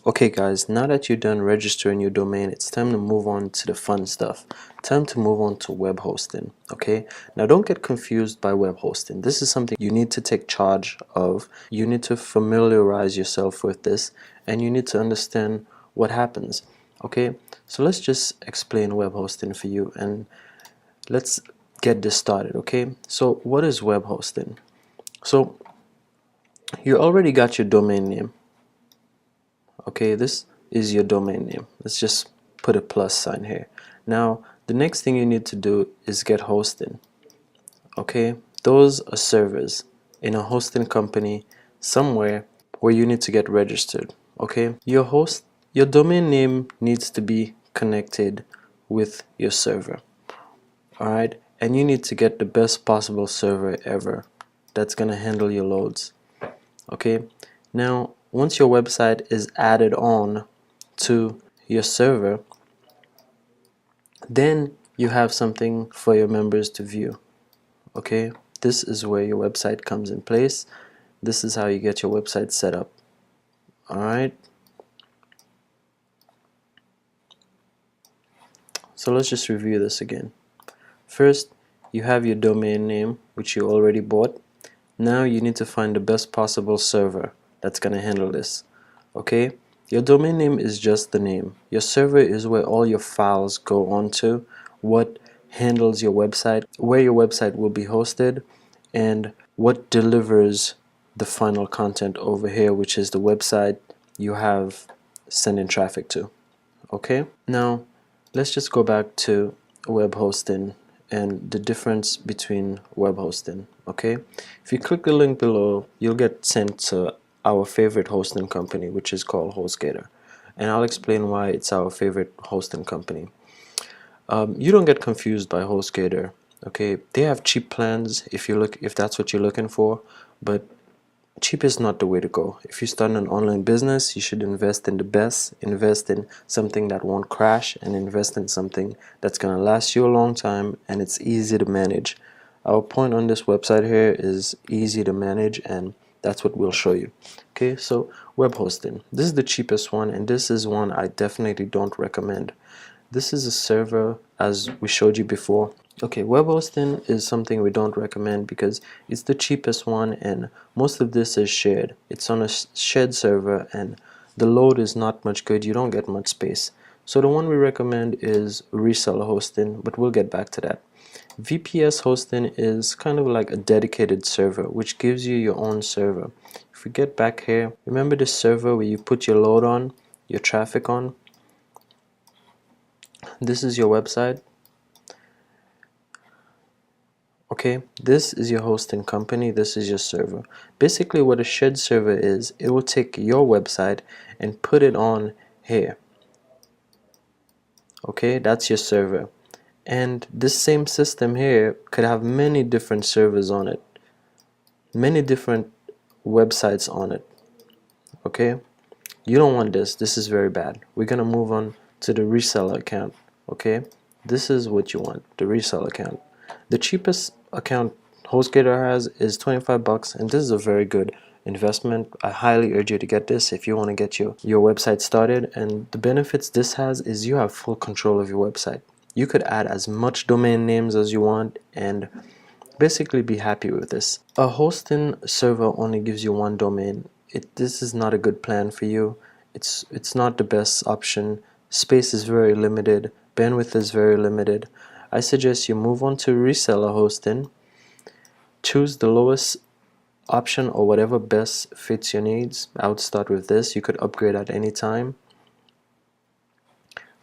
Okay guys, now that you're done registering your domain, it's time to move on to the fun stuff. Time to move on to web hosting. Okay, now don't get confused by web hosting. This is something you need to take charge of. You need to familiarize yourself with this, and you need to understand what happens. Okay, so let's just explain web hosting for you, and let's get this started. Okay, so what is web hosting? So you already got your domain name. Okay, this is your domain name. Let's just put a plus sign here. Now the next thing you need to do is get hosting. Okay, those are servers in a hosting company somewhere where you need to get registered. Okay, your domain name needs to be connected with your server. Alright, and you need to get the best possible server ever that's gonna handle your loads. Okay, now once your website is added on to your server, then you have something for your members to view. Okay, this is where your website comes in place. This is how you get your website set up. Alright, so let's just review this again. First, you have your domain name, which you already bought. Now you need to find the best possible server that's going to handle this. Okay, your domain name is just the name. Your server is where all your files go onto, what handles your website, where your website will be hosted, and what delivers the final content over here, which is the website you have sending traffic to. Okay, now let's just go back to web hosting and the difference between web hosting. Okay, if you click the link below, you'll get sent to our favorite hosting company, which is called HostGator, and I'll explain why it's our favorite hosting company. You don't get confused by HostGator. Okay, they have cheap plans if that's what you're looking for, but cheap is not the way to go. If you start an online business, you should invest in the best, invest in something that won't crash, and invest in something that's going to last you a long time and it's easy to manage. Our point on this website here is easy to manage, and that's what we'll show you. Okay, so web hosting. This is the cheapest one, and this is one I definitely don't recommend. This is a server as we showed you before. Okay, web hosting is something we don't recommend because it's the cheapest one, and most of this is shared. It's on a shared server and the load is not much good. You don't get much space. So the one we recommend is reseller hosting, but we'll get back to that. VPS hosting is kind of like a dedicated server which gives you your own server. If we get back here, remember this server where you put your load on, your traffic on? This is your website. Okay, this is your hosting company, this is your server. Basically what a shared server is, it will take your website and put it on here. Okay, that's your server. And this same system here could have many different servers on it, many different websites on it. Okay, you don't want this. This is very bad. We're gonna move on to the reseller account. Okay, this is what you want, the reseller account. The cheapest account HostGator has is 25 bucks, and this is a very good investment. I highly urge you to get this if you want to get your website started. And the benefits this has is you have full control of your website. You could add as much domain names as you want and basically be happy with this. A hosting server only gives you one domain. This is not a good plan for you. It's not the best option. Space is very limited, bandwidth is very limited. I suggest you move on to reseller hosting. Choose the lowest option or whatever best fits your needs. I would start with this. You could upgrade at any time.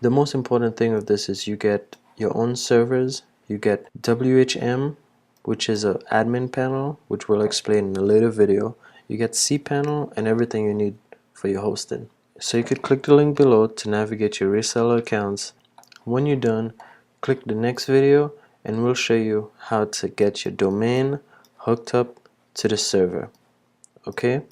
The most important thing of this is you get your own servers. You get WHM, which is an admin panel, which we'll explain in a later video. You get cPanel and everything you need for your hosting. So you could click the link below to navigate your reseller accounts. When you're done, click the next video and we'll show you how to get your domain hooked up to the server. Okay?